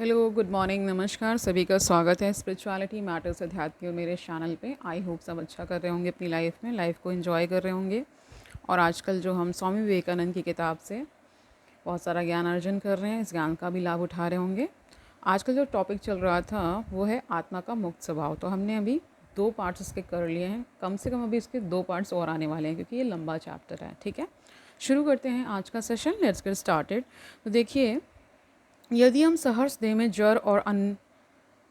Hello, good morning, नमस्कार। सभी का स्वागत है स्पिरिचुअलिटी मैटर्स अध्यात्म के मेरे चैनल पे। आई होप सब अच्छा कर रहे होंगे अपनी लाइफ को एंजॉय कर रहे होंगे। और आजकल जो हम स्वामी विवेकानंद की किताब से बहुत सारा ज्ञान अर्जन कर रहे हैं, इस ज्ञान का भी लाभ उठा रहे होंगे। आजकल जो टॉपिक चल रहा था वो है आत्मा का मुक्त स्वभाव। तो हमने अभी 2 पार्ट्स इसके कर लिए हैं। कम से कम अभी इसके 2 पार्ट्स और आने वाले हैं क्योंकि ये लंबा चैप्टर है। ठीक है, शुरू करते हैं आज का सेशन। Let's get started. तो देखिए, यदि हम सहर्ष देह में जड़ और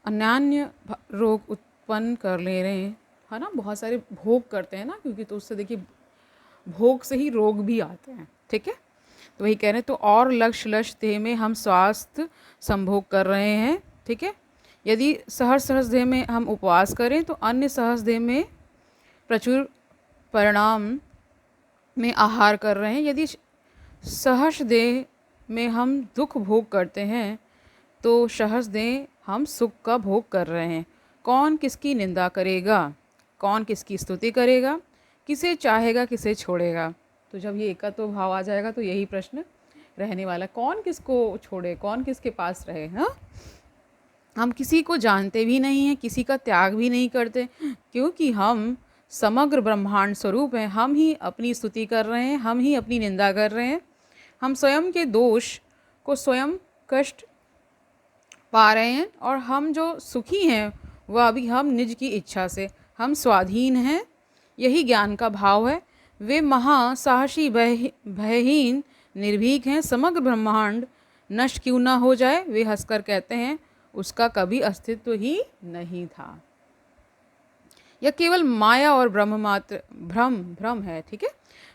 अन्यान्य रोग उत्पन्न कर ले रहे हैं, है ना, बहुत सारे भोग करते हैं ना, क्योंकि तो उससे देखिए भोग से ही रोग भी आते हैं। ठीक है, तो वही कह रहे हैं। तो और लक्ष्य देह में हम स्वास्थ्य संभोग कर रहे हैं। ठीक है, यदि सहर्ष देह में हम उपवास करें तो अन्य सहर्ष देह में प्रचुर परिणाम में आहार कर रहे हैं। यदि सहर्ष देह में हम दुख भोग करते हैं तो सहर्ष देह हम सुख का भोग कर रहे हैं। कौन किसकी निंदा करेगा, कौन किसकी स्तुति करेगा, किसे चाहेगा, किसे छोड़ेगा। तो जब ये एकत्व भाव आ जाएगा तो यही प्रश्न रहने वाला, कौन किसको छोड़े, कौन किसके पास रहे। हाँ, हम किसी को जानते भी नहीं हैं, किसी का त्याग भी नहीं करते, क्योंकि हम समग्र ब्रह्मांड स्वरूप हैं। हम ही अपनी स्तुति कर रहे हैं, हम ही अपनी निंदा कर रहे हैं। हम स्वयं के दोष को स्वयं कष्ट पा रहे हैं, और हम जो सुखी हैं वह भी हम निज की इच्छा से, हम स्वाधीन हैं। यही ज्ञान का भाव है। वे महासाहसी भयहीन निर्भीक हैं। समग्र ब्रह्मांड नष्ट क्यों ना हो जाए, वे हंसकर कहते हैं, उसका कभी अस्तित्व ही नहीं था। यह केवल माया और भ्रम है। ठीक है,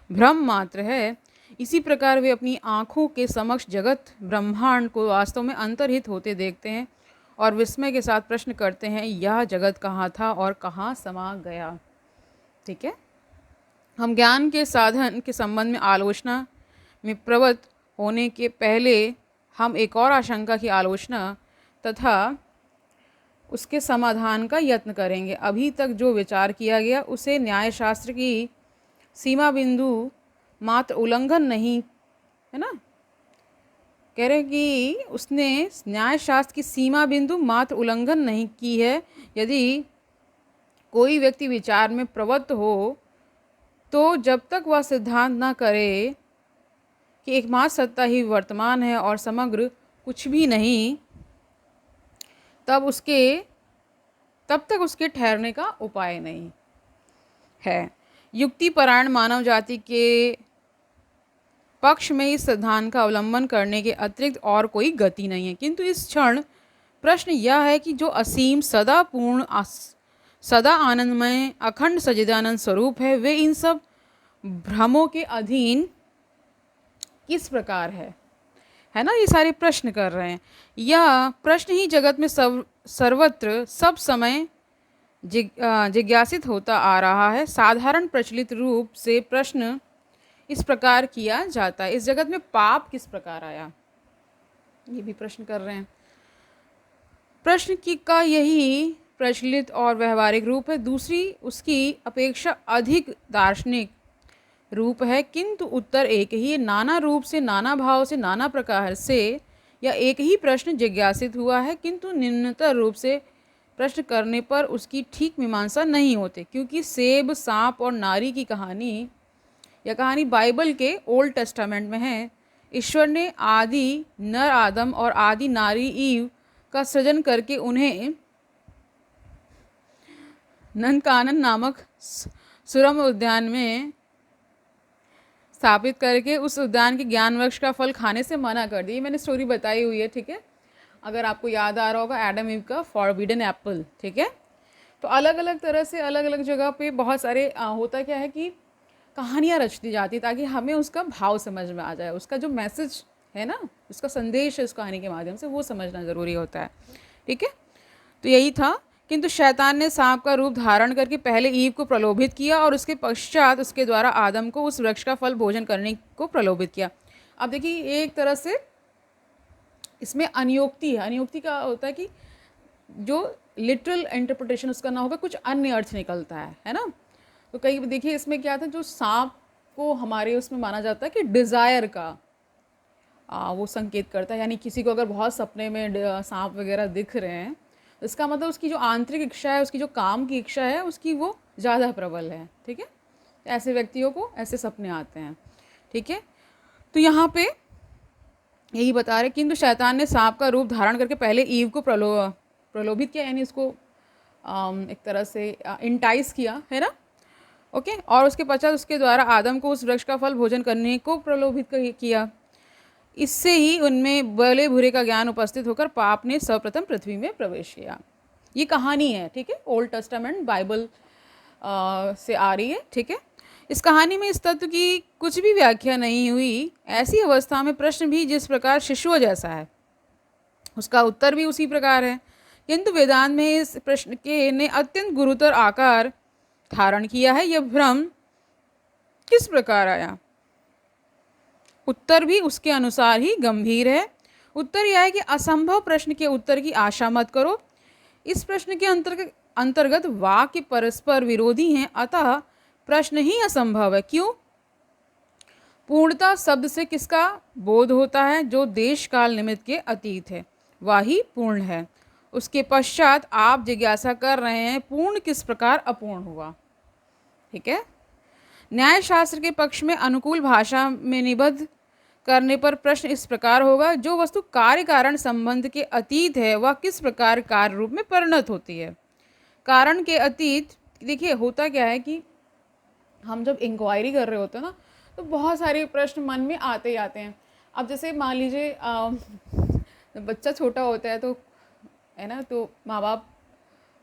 भ्रम मात्र है। इसी प्रकार वे अपनी आँखों के समक्ष जगत ब्रह्मांड को वास्तव में अंतर्हित होते देखते हैं और विस्मय के साथ प्रश्न करते हैं, यह जगत कहाँ था और कहाँ समा गया। ठीक है, हम ज्ञान के साधन के संबंध में आलोचना में प्रवृत्त होने के पहले हम एक और आशंका की आलोचना तथा उसके समाधान का यत्न करेंगे। अभी तक जो विचार किया गया उसे न्यायशास्त्र की सीमा बिंदु मात्र उल्लंघन नहीं, है ना, कह रहे कि उसने न्यायशास्त्र की सीमा बिंदु मात्र उल्लंघन नहीं की है। यदि कोई व्यक्ति विचार में प्रवृत्त हो तो जब तक वह सिद्धांत न करे कि एकमात्र सत्ता ही वर्तमान है और समग्र कुछ भी नहीं, तब तक उसके ठहरने का उपाय नहीं है। युक्तिपरायण मानव जाति के पक्ष में इस सिद्धांत का अवलंबन करने के अतिरिक्त और कोई गति नहीं है। किंतु इस क्षण प्रश्न यह है कि जो असीम, सदा पूर्ण, सदा आनंदमय, अखंड सच्चिदानंद स्वरूप है, वे इन सब भ्रमों के अधीन किस प्रकार है ना, ये सारे प्रश्न कर रहे हैं। यह प्रश्न ही जगत में सर्वत्र सब समय जिज्ञासित होता आ रहा है। साधारण प्रचलित रूप से प्रश्न इस प्रकार किया जाता है, इस जगत में पाप किस प्रकार आया, ये भी प्रश्न कर रहे हैं। प्रश्न का यही प्रचलित और व्यवहारिक रूप है। दूसरी उसकी अपेक्षा अधिक दार्शनिक रूप है, किंतु उत्तर एक ही है। नाना रूप से, नाना भाव से, नाना प्रकार से या एक ही प्रश्न जिज्ञासित हुआ है, किंतु निम्नतर रूप से प्रश्न करने पर उसकी ठीक मीमांसा नहीं होती। क्योंकि सेब, सांप और नारी की कहानी, यह कहानी बाइबल के ओल्ड टेस्टामेंट में है। ईश्वर ने आदि नर आदम और आदि नारी ईव का सृजन करके उन्हें ननकानन नामक सुरम उद्यान में स्थापित करके उस उद्यान के ज्ञान वृक्ष का फल खाने से मना कर दी। मैंने स्टोरी बताई हुई है। ठीक है, अगर आपको याद आ रहा होगा, एडम ईव का फॉरबिडन एप्पल। ठीक है, तो अलग अलग तरह से अलग अलग जगह पे बहुत सारे होता क्या है कि कहानियाँ रच दी जाती ताकि हमें उसका भाव समझ में आ जाए, उसका जो मैसेज है ना, उसका संदेश है उस कहानी के माध्यम से, वो समझना ज़रूरी होता है। ठीक है, तो यही था। किंतु शैतान ने सांप का रूप धारण करके पहले ईव को प्रलोभित किया और उसके पश्चात उसके द्वारा आदम को उस वृक्ष का फल भोजन करने को प्रलोभित किया। अब देखिए, एक तरह से इसमें अनियोक्ति है। अनियोक्ति का होता है कि जो लिटरल इंटरप्रिटेशन उसका ना होगा, कुछ अन्य अर्थ निकलता है ना। तो कई देखिए इसमें क्या था, जो सांप को हमारे उसमें माना जाता है कि डिज़ायर का, वो संकेत करता है। यानी किसी को अगर बहुत सपने में सांप वगैरह दिख रहे हैं, तो इसका मतलब उसकी जो आंतरिक इच्छा है, उसकी जो काम की इच्छा है, उसकी वो ज़्यादा प्रबल है। ठीक है, ऐसे व्यक्तियों को ऐसे सपने आते हैं। ठीक है, तो यहाँ पे यही बता रहे, किंतु शैतान ने सांप का रूप धारण करके पहले ईव को प्रलोभित किया, यानी इसको एक तरह से इंटाइस किया, है ना। ओके, और उसके पश्चात उसके द्वारा आदम को उस वृक्ष का फल भोजन करने को प्रलोभित किया। इससे ही उनमें भले बुरे का ज्ञान उपस्थित होकर पाप ने सर्वप्रथम पृथ्वी में प्रवेश किया। ये कहानी है, ठीक है, ओल्ड टेस्टामेंट बाइबल से आ रही है। ठीक है, इस कहानी में इस तत्व की कुछ भी व्याख्या नहीं हुई। ऐसी अवस्था में प्रश्न भी जिस प्रकार शिशुओं जैसा है, उसका उत्तर भी उसी प्रकार है, किंतु वेदांत में इस प्रश्न के ने अत्यंत गुरुतर आकार धारण किया है। यह भ्रम किस प्रकार आया, उत्तर भी उसके अनुसार ही गंभीर है। उत्तर यह है कि असंभव प्रश्न के उत्तर की आशा मत करो। इस प्रश्न के अंतर्गत वाक्य परस्पर विरोधी हैं, अतः प्रश्न ही असंभव है। क्यों? पूर्णता शब्द से किसका बोध होता है? जो देश काल निमित्त के अतीत है, वह ही पूर्ण है। उसके पश्चात आप जिज्ञासा कर रहे हैं पूर्ण किस प्रकार अपूर्ण हुआ। ठीक है, न्याय शास्त्र के पक्ष में अनुकूल भाषा में निबद्ध करने पर प्रश्न इस प्रकार होगा, जो वस्तु कार्य कारण संबंध के अतीत है वह किस प्रकार कार्य रूप में परिणत होती है। कारण के अतीत, देखिए होता क्या है कि हम जब इंक्वायरी कर रहे होते हैं ना, तो बहुत सारे प्रश्न मन में आते ही आते हैं। अब जैसे मान लीजिए बच्चा छोटा होता है, तो है ना, तो माँ बाप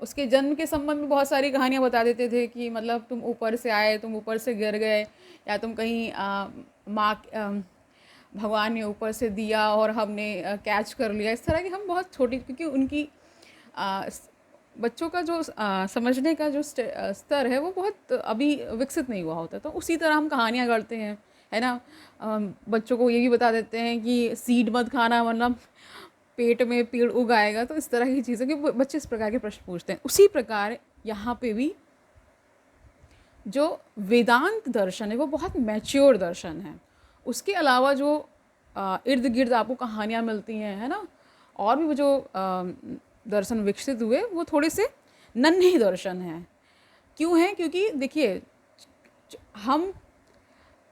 उसके जन्म के संबंध में बहुत सारी कहानियाँ बता देते थे कि मतलब तुम ऊपर से आए, तुम ऊपर से गिर गए, या तुम कहीं भगवान ने ऊपर से दिया और हमने कैच कर लिया। इस तरह की हम बहुत छोटी, क्योंकि उनकी बच्चों का जो समझने का जो स्तर है वो बहुत अभी विकसित नहीं हुआ होता, तो उसी तरह हम कहानियाँ गढ़ते हैं, है ना। बच्चों को ये भी बता देते हैं कि सीड मत खाना वरना पेट में पेड़ उग आएगा। तो इस तरह की चीज़ें कि बच्चे इस प्रकार के प्रश्न पूछते हैं। उसी प्रकार यहाँ पे भी जो वेदांत दर्शन है वो बहुत मैच्योर दर्शन है। उसके अलावा जो इर्द गिर्द आपको कहानियाँ मिलती हैं, है ना, और भी वो जो दर्शन विकसित हुए वो थोड़े से नन्हे दर्शन हैं। क्यों हैं? क्योंकि देखिए हम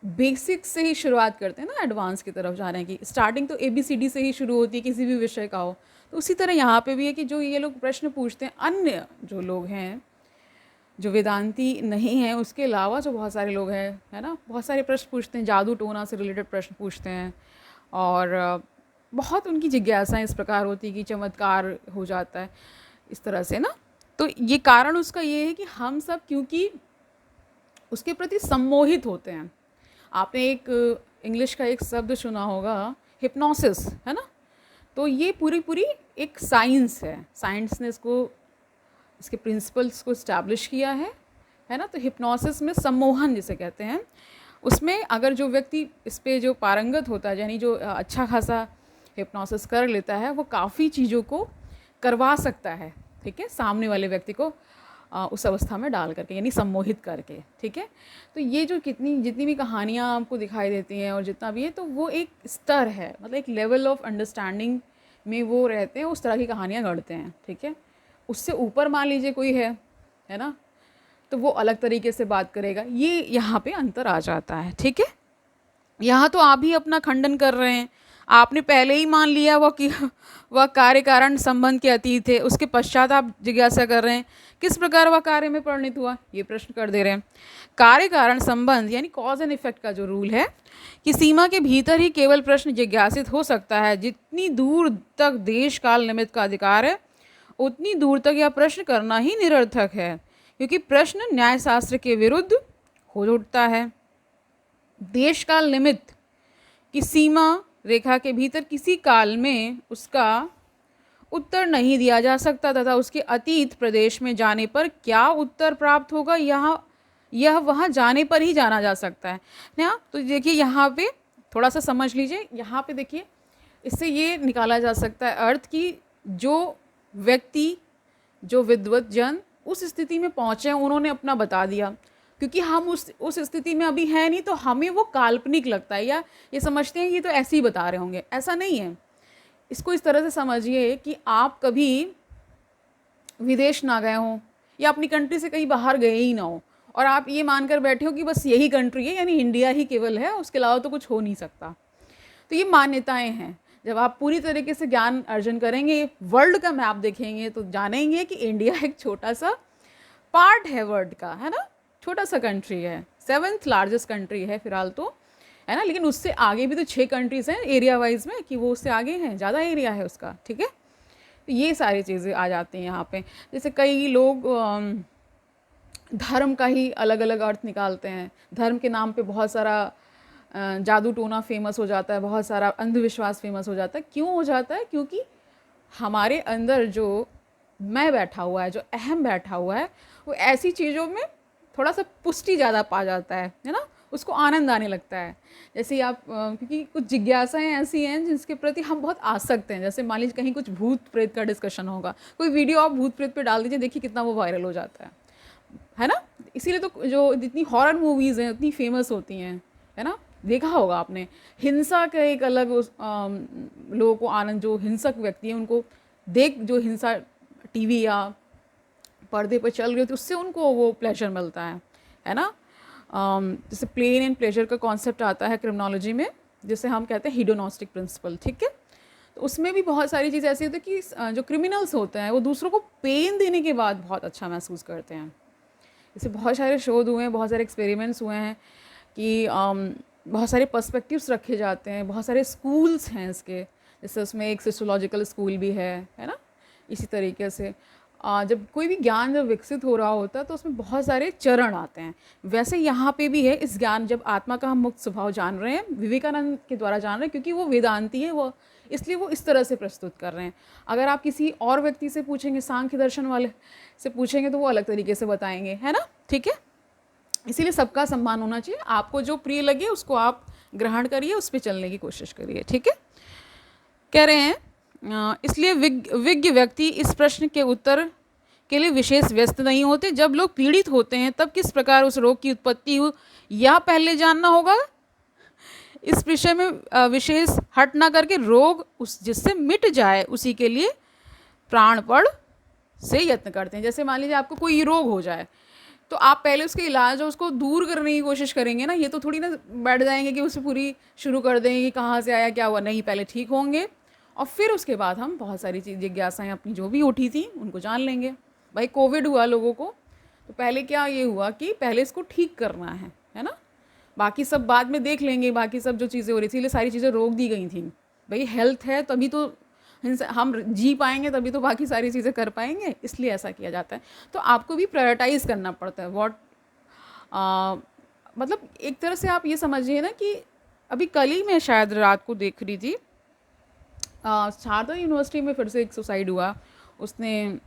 बेसिक से ही शुरुआत करते हैं ना, एडवांस की तरफ जा रहे हैं कि स्टार्टिंग तो ABCD से ही शुरू होती है किसी भी विषय का हो। तो उसी तरह यहाँ पे भी है कि जो ये लोग प्रश्न पूछते हैं, अन्य जो लोग हैं जो वेदांती नहीं हैं, उसके अलावा जो बहुत सारे लोग हैं, है ना, बहुत सारे प्रश्न पूछते हैं, जादू टोना से रिलेटेड प्रश्न पूछते हैं, और बहुत उनकी जिज्ञासाएं इस प्रकार होती है कि चमत्कार हो जाता है इस तरह से ना। तो ये कारण उसका ये है कि हम सब क्योंकि उसके प्रति सम्मोहित होते हैं। आपने एक इंग्लिश का एक शब्द सुना होगा, हिप्नोसिस, है ना। तो ये पूरी एक साइंस है, साइंस ने इसके प्रिंसिपल्स को इस्टेब्लिश किया है ना। तो हिप्नोसिस में सम्मोहन जिसे कहते हैं, उसमें अगर जो व्यक्ति इस पे जो पारंगत होता है, यानी जो अच्छा खासा हिप्नोसिस कर लेता है, वो काफ़ी चीज़ों को करवा सकता है, ठीक है, सामने वाले व्यक्ति को उस अवस्था में डाल करके, यानी सम्मोहित करके। ठीक है, तो ये जो जितनी भी कहानियाँ आपको दिखाई देती हैं और जितना भी है, तो वो एक स्तर है, मतलब एक लेवल ऑफ अंडरस्टैंडिंग में वो रहते हैं, उस तरह की कहानियाँ गढ़ते हैं। ठीक है, उससे ऊपर मान लीजिए कोई है ना, तो वो अलग तरीके से बात करेगा। ये यहाँ पे अंतर आ जाता है। ठीक है, यहाँ तो आप ही अपना खंडन कर रहे हैं, आपने पहले ही मान लिया वह कार्य कारण संबंध के अतीत है, उसके पश्चात आप जिज्ञासा कर रहे हैं किस प्रकार वह कार्य में परिणित हुआ, ये प्रश्न कर दे रहे हैं। कार्य कारण संबंध यानी कॉज एंड इफेक्ट का जो रूल है कि सीमा के भीतर ही केवल प्रश्न जिज्ञासित हो सकता है। जितनी दूर तक देश काल निमित्त का अधिकार है, उतनी दूर तक यह प्रश्न करना ही निरर्थक है, क्योंकि प्रश्न न्यायशास्त्र के विरुद्ध हो उठता है। देश काल निमित्त की सीमा रेखा के भीतर किसी काल में उसका उत्तर नहीं दिया जा सकता, तथा उसके अतीत प्रदेश में जाने पर क्या उत्तर प्राप्त होगा यह वहाँ जाने पर ही जाना जा सकता है ना। तो देखिए यहाँ पे थोड़ा सा समझ लीजिए, यहाँ पे देखिए इससे ये निकाला जा सकता है अर्थ कि जो व्यक्ति, जो विद्वत जन उस स्थिति में पहुँचे हैं, उन्होंने अपना बता दिया, क्योंकि हम उस स्थिति में अभी हैं नहीं, तो हमें वो काल्पनिक लगता है, या ये समझते हैं कि ये तो ऐसे ही बता रहे होंगे। ऐसा नहीं है। इसको इस तरह से समझिए कि आप कभी विदेश ना गए हों, या अपनी कंट्री से कहीं बाहर गए ही ना हो, और आप ये मानकर बैठे हो कि बस यही कंट्री है, यानी इंडिया ही केवल है, उसके अलावा तो कुछ हो नहीं सकता। तो ये मान्यताएं हैं। जब आप पूरी तरीके से ज्ञान अर्जन करेंगे, वर्ल्ड का मैप देखेंगे, तो जानेंगे कि इंडिया एक छोटा सा पार्ट है वर्ल्ड का, है ना, छोटा सा कंट्री है, 7th लार्जेस्ट कंट्री है फिलहाल तो, है ना, लेकिन उससे आगे भी तो 6 कंट्रीज़ हैं एरिया वाइज में, कि वो उससे आगे हैं, ज़्यादा एरिया है उसका, ठीक है। तो ये सारी चीज़ें आ जाती हैं यहाँ पे। जैसे कई लोग धर्म का ही अलग अलग अर्थ निकालते हैं, धर्म के नाम पे बहुत सारा जादू टोना फेमस हो जाता है, बहुत सारा अंधविश्वास फेमस हो जाता है। क्यों हो जाता है? क्योंकि हमारे अंदर जो मैं बैठा हुआ है, जो अहम बैठा हुआ है, वो ऐसी चीज़ों में थोड़ा सा पुष्टि ज़्यादा पा जाता है ना, उसको आनंद आने लगता है। जैसे ही आप क्योंकि कुछ जिज्ञासाएं ऐसी हैं जिसके प्रति हम बहुत आसक्त हैं। जैसे मान लीजिए कहीं कुछ भूत प्रेत का डिस्कशन होगा, कोई वीडियो आप भूत प्रेत पे डाल दीजिए, देखिए कितना वो वायरल हो जाता है ना। इसीलिए तो जो जितनी हॉरर मूवीज़ हैं उतनी फेमस होती हैं, है ना। देखा होगा आपने, हिंसा का एक अलग लोगों को आनंद, जो हिंसक व्यक्ति हैं उनको देख, जो हिंसा टीवी या पर्दे पर चल रही होती है, उससे उनको वो प्लेजर मिलता है ना। जैसे प्लेन एंड प्लेजर का कॉन्सेप्ट आता है क्रिमिनोलॉजी में, जिसे हम कहते हैं हीडोनोस्टिक प्रिंसिपल, ठीक है। तो उसमें भी बहुत सारी चीज़ ऐसी होती है कि जो क्रिमिनल्स होते हैं वो दूसरों को पेन देने के बाद बहुत अच्छा महसूस करते हैं। जैसे बहुत सारे शोध हुए हैं, बहुत सारे एक्सपेरिमेंट्स हुए हैं कि बहुत सारे पर्सपेक्टिव्स रखे जाते हैं, बहुत सारे स्कूल्स हैं इसके। जैसे उसमें एक सोशियोलॉजिकल स्कूल भी है ना। इसी तरीके से जब कोई भी ज्ञान जब विकसित हो रहा होता है तो उसमें बहुत सारे चरण आते हैं। वैसे यहाँ पे भी है, इस ज्ञान, जब आत्मा का हम मुक्त स्वभाव जान रहे हैं, विवेकानंद के द्वारा जान रहे हैं, क्योंकि वो वेदांती है, वो इसलिए वो इस तरह से प्रस्तुत कर रहे हैं। अगर आप किसी और व्यक्ति से पूछेंगे, सांख्य दर्शन वाले से पूछेंगे, तो वो अलग तरीके से बताएंगे, है ना, ठीक है। इसीलिए सबका सम्मान होना चाहिए। आपको जो प्रिय लगे उसको आप ग्रहण करिए, उस पर चलने की कोशिश करिए, ठीक है। कह रहे हैं इसलिए विज्ञ व्यक्ति इस प्रश्न के उत्तर के लिए विशेष व्यस्त नहीं होते। जब लोग पीड़ित होते हैं तब किस प्रकार उस रोग की उत्पत्ति हुई यह पहले जानना होगा। इस विषय में विशेष हट ना करके रोग उस जिससे मिट जाए उसी के लिए प्राणपण से यत्न करते हैं। जैसे मान लीजिए आपको कोई रोग हो जाए, तो आप पहले उसके इलाज और उसको दूर करने की कोशिश करेंगे ना। ये तो थोड़ी ना बैठ जाएंगे कि उसे पूरी शुरू कर देंगे कि कहाँ से आया क्या हुआ, नहीं, पहले ठीक होंगे और फिर उसके बाद हम बहुत सारी चीज़, जिज्ञासाएं अपनी जो भी उठी थी उनको जान लेंगे। भाई कोविड हुआ लोगों को, तो पहले क्या ये हुआ कि पहले इसको ठीक करना है ना, बाकी सब बाद में देख लेंगे, बाकी सब जो चीज़ें हो रही थी, इसलिए सारी चीज़ें रोक दी गई थी। भाई हेल्थ है तभी तो हम जी पाएंगे, तभी तो बाकी सारी चीज़ें कर पाएंगे, इसलिए ऐसा किया जाता है। तो आपको भी प्रायोरिटाइज़ करना पड़ता है। मतलब एक तरह से आप ये समझिए ना कि अभी कल ही मैं शायद रात को देख रही थी, शारदा यूनिवर्सिटी में फिर से एक सुसाइड हुआ। उसने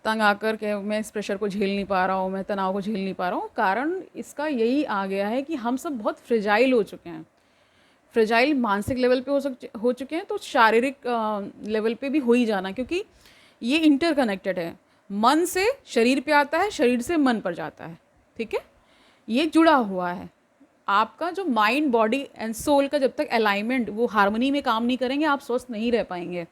तंग आकर के, मैं इस प्रेशर को झेल नहीं पा रहा हूँ, मैं तनाव को झेल नहीं पा रहा हूँ। कारण इसका यही आ गया है कि हम सब बहुत फ्रेजाइल हो चुके हैं। फ्रेजाइल मानसिक लेवल पे हो चुके हैं, तो शारीरिक लेवल पे भी हो ही जाना, क्योंकि ये इंटरकनेक्टेड है। मन से शरीर पे आता है, शरीर से मन पर जाता है, ठीक है, ये जुड़ा हुआ है। आपका जो माइंड, बॉडी एंड सोल का जब तक अलाइनमेंट, वो हार्मनी में काम नहीं करेंगे, आप स्वस्थ नहीं रह पाएंगे।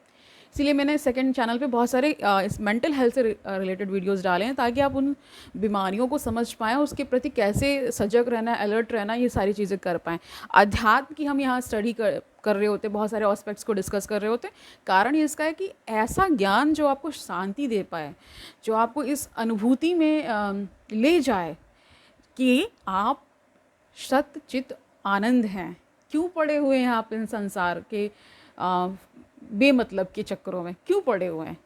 इसीलिए मैंने सेकंड चैनल पे बहुत सारे इस मेंटल हेल्थ से रिलेटेड वीडियोस डाले हैं, ताकि आप उन बीमारियों को समझ पाएँ, उसके प्रति कैसे सजग रहना, अलर्ट रहना, ये सारी चीज़ें कर पाएँ। अध्यात्म की हम यहाँ स्टडी कर रहे होते, बहुत सारे एस्पेक्ट्स को डिस्कस कर रहे होते। कारण ये इसका है कि ऐसा ज्ञान जो आपको शांति दे पाए, जो आपको इस अनुभूति में ले जाए कि आप सत चित आनंद हैं। क्यों पड़े हुए हैं आप इन संसार के बेमतलब के चक्करों में, क्यों पड़े हुए हैं?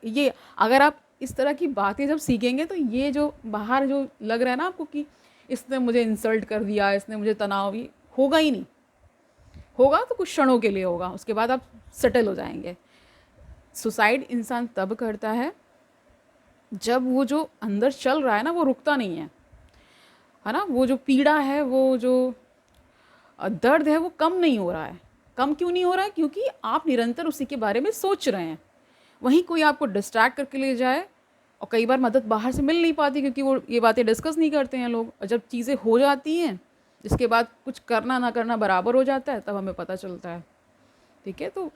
ये अगर आप इस तरह की बातें जब सीखेंगे, तो ये जो बाहर जो लग रहा है ना आपको कि इसने मुझे इंसल्ट कर दिया, इसने मुझे तनाव, ये होगा ही नहीं। होगा तो कुछ क्षणों के लिए होगा, उसके बाद आप सेटल हो जाएंगे। सुसाइड इंसान तब करता है जब वो जो अंदर चल रहा है ना, वो रुकता नहीं है ना। वो जो पीड़ा है, वो जो दर्द है, वो कम नहीं हो रहा है। कम क्यों नहीं हो रहा है? क्योंकि आप निरंतर उसी के बारे में सोच रहे हैं। वहीं कोई आपको डिस्ट्रैक्ट करके ले जाए, और कई बार मदद बाहर से मिल नहीं पाती क्योंकि वो ये बातें डिस्कस नहीं करते हैं लोग, और जब चीज़ें हो जाती हैं जिसके बाद कुछ करना ना करना बराबर हो जाता है तब हमें पता चलता है। ठीक है, तो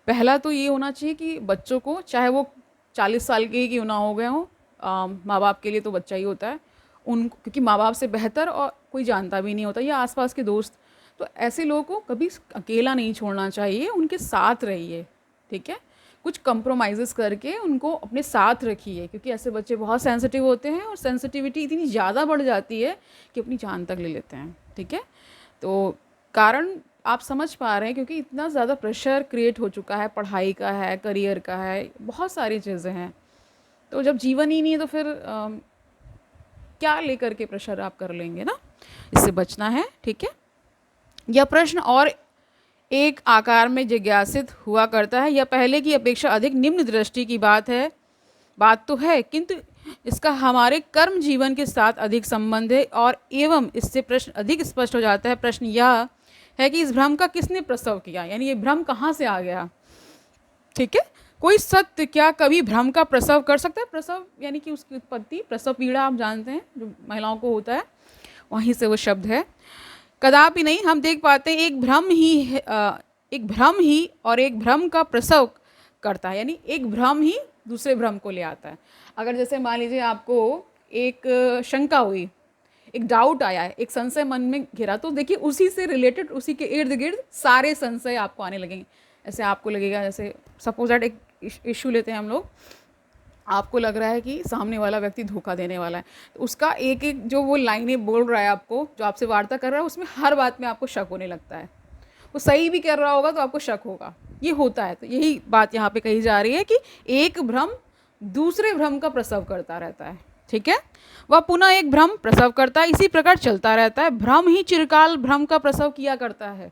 पहला तो ये होना चाहिए कि बच्चों को, चाहे वो 40 साल के ही क्यों ना हो गए हों, माँ बाप के लिए तो बच्चा ही होता है उनको, क्योंकि माँ बाप से बेहतर और कोई जानता भी नहीं होता, या आसपास के दोस्त। तो ऐसे लोगों को कभी अकेला नहीं छोड़ना चाहिए, उनके साथ रहिए। ठीक है, कुछ कंप्रोमाइज़ेस करके उनको अपने साथ रखिए, क्योंकि ऐसे बच्चे बहुत सेंसिटिव होते हैं और सेंसिटिविटी इतनी ज़्यादा बढ़ जाती है कि अपनी जान तक ले लेते हैं। ठीक है, तो कारण आप समझ पा रहे हैं, क्योंकि इतना ज़्यादा प्रेशर क्रिएट हो चुका है, पढ़ाई का है, करियर का है, बहुत सारी चीज़ें हैं। तो जब जीवन ही नहीं है तो फिर क्या लेकर के प्रेशर आप कर लेंगे ना, इससे बचना है। ठीक है, यह प्रश्न और एक आकार में जिज्ञासित हुआ करता है, यह पहले की अपेक्षा अधिक निम्न दृष्टि की बात तो है, किंतु इसका हमारे कर्म जीवन के साथ अधिक संबंध है, और एवं इससे प्रश्न अधिक स्पष्ट हो जाता है। प्रश्न यह है कि इस भ्रम का किसने प्रसव किया, यानी ये भ्रम कहाँ से आ गया। ठीक है, कोई सत्य क्या कभी भ्रम का प्रसव कर सकता है। प्रसव यानी कि उसकी उत्पत्ति, प्रसव पीड़ा आप जानते हैं जो महिलाओं को होता है, वहीं से वो शब्द है। कदापि नहीं, हम देख पाते हैं एक भ्रम ही और एक भ्रम का प्रसव करता है, यानी एक भ्रम ही दूसरे भ्रम को ले आता है। अगर जैसे मान लीजिए आपको एक शंका हुई, एक डाउट आया है, एक संशय मन में घिरा, तो देखिए उसी से रिलेटेड, उसी के इर्द गिर्द सारे संशय आपको आने लगेंगे। ऐसे आपको लगेगा, जैसे सपोज दैट एक इशू लेते हैं हम लोग, आपको लग रहा है कि सामने वाला व्यक्ति धोखा देने वाला है, तो उसका एक एक जो वो लाइनें बोल रहा है आपको, जो आपसे वार्ता कर रहा है, उसमें हर बात में आपको शक होने लगता है। वो सही भी कर रहा होगा तो आपको शक होगा, ये होता है। तो यही बात यहाँ पे कही जा रही है कि एक भ्रम दूसरे भ्रम का प्रसव करता रहता है। ठीक है, वह पुनः एक भ्रम प्रसव करता है, इसी प्रकार चलता रहता है। भ्रम ही चिरकाल भ्रम का प्रसव किया करता है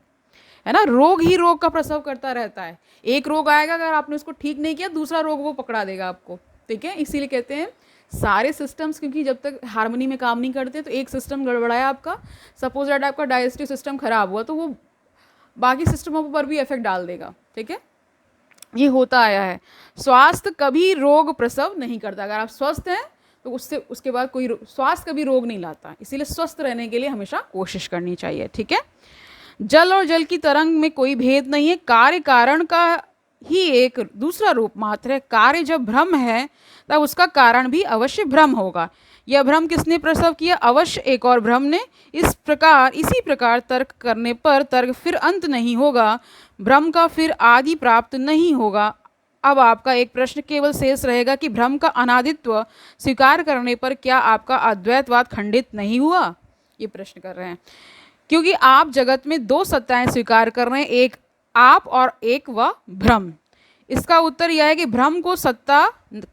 ना। रोग ही रोग का प्रसव करता रहता है। एक रोग आएगा, अगर आपने उसको ठीक नहीं किया, दूसरा रोग वो पकड़ा देगा आपको। ठीक है, इसीलिए कहते हैं सारे सिस्टम्स, क्योंकि जब तक हार्मनी में काम नहीं करते तो एक सिस्टम गड़बड़ाया आपका, सपोज दैट आपका डाइजेस्टिव सिस्टम खराब हुआ, तो वो बाकी सिस्टमों पर भी इफेक्ट डाल देगा। ठीक है, ये होता आया है। स्वास्थ्य कभी रोग प्रसव नहीं करता। अगर आप स्वस्थ हैं तो उसके बाद कोई स्वास्थ्य कभी रोग नहीं लाता, इसीलिए स्वस्थ रहने के लिए हमेशा कोशिश करनी चाहिए। ठीक है, जल और जल की तरंग में कोई भेद नहीं है, कार्य कारण का ही एक दूसरा रूप मात्र है। कार्य जब भ्रम है तब उसका कारण भी अवश्य भ्रम होगा। यह भ्रम किसने प्रसव किया? अवश्य एक और भ्रम ने। इसी प्रकार तर्क करने पर तर्क फिर अंत नहीं होगा, भ्रम का फिर आदि प्राप्त नहीं होगा। अब आपका एक प्रश्न केवल शेष रहेगा कि भ्रम का अनादित्व स्वीकार करने पर क्या आपका अद्वैतवाद खंडित नहीं हुआ? ये प्रश्न कर रहे हैं, क्योंकि आप जगत में दो सत्ताएं स्वीकार कर रहे हैं, एक आप और एक वह भ्रम। इसका उत्तर यह है कि भ्रम को सत्ता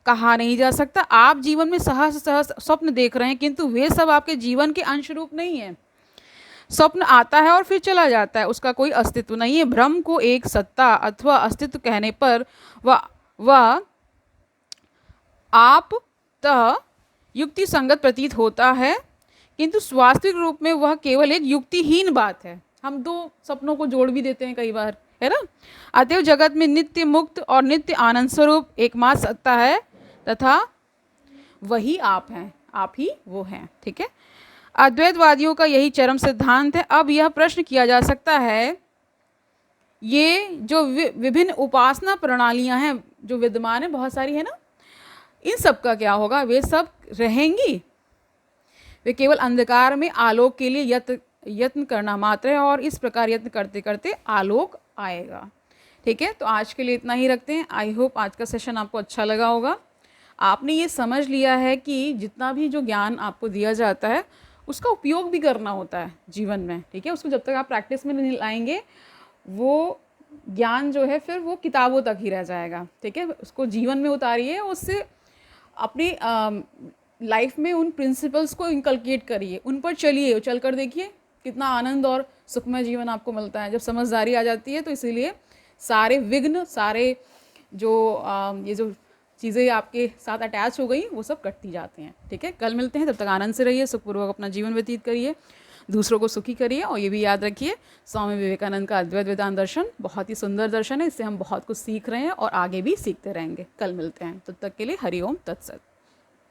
कहा नहीं जा सकता। आप जीवन में सहस सहस स्वप्न देख रहे हैं, किंतु वे सब आपके जीवन के अंश रूप नहीं है। स्वप्न आता है और फिर चला जाता है, उसका कोई अस्तित्व नहीं है। भ्रम को एक सत्ता अथवा अस्तित्व कहने पर वह आपतः युक्ति संगत प्रतीत होता है, किंतु वास्तविक रूप में वह केवल एक युक्तिहीन बात है। हम दो सपनों को जोड़ भी देते हैं कई बार, है ना। अतएव जगत में नित्य मुक्त और नित्य आनंद स्वरूप एकमात्र सत्ता है, तथा वही आप हैं, आप ही वो हैं। ठीक है, अद्वैतवादियों का यही चरम सिद्धांत है। अब यह प्रश्न किया जा सकता है, ये जो विभिन्न उपासना प्रणालियां हैं जो विद्यमान है, बहुत सारी है ना, इन सब का क्या होगा? वे सब रहेंगी, वे केवल अंधकार में आलोक के लिए यत्न करना मात्र है, और इस प्रकार यत्न करते करते आलोक आएगा। ठीक है, तो आज के लिए इतना ही रखते हैं। आई होप आज का सेशन आपको अच्छा लगा होगा। आपने ये समझ लिया है कि जितना भी जो ज्ञान आपको दिया जाता है उसका उपयोग भी करना होता है जीवन में। ठीक है, उसको जब तक आप प्रैक्टिस में नहीं लाएंगे, वो ज्ञान जो है फिर वो किताबों तक ही रह जाएगा। ठीक है, उसको जीवन में उतारिए, उससे अपनी लाइफ में उन प्रिंसिपल्स को इनकलकेट करिए, उन पर चलिए, चल कर देखिए कितना आनंद और सुखमय जीवन आपको मिलता है जब समझदारी आ जाती है। तो इसीलिए सारे विघ्न, सारे जो ये जो चीज़ें आपके साथ अटैच हो गई, वो सब कटती जाते हैं। ठीक है, कल मिलते हैं, तब तक आनंद से रहिए, सुखपूर्वक अपना जीवन व्यतीत करिए, दूसरों को सुखी करिए। और ये भी याद रखिए, स्वामी विवेकानंद का अद्वैत वेदांत दर्शन बहुत ही सुंदर दर्शन है, इससे हम बहुत कुछ सीख रहे हैं और आगे भी सीखते रहेंगे। कल मिलते हैं, तब तक के लिए हरि ओम तत्सत।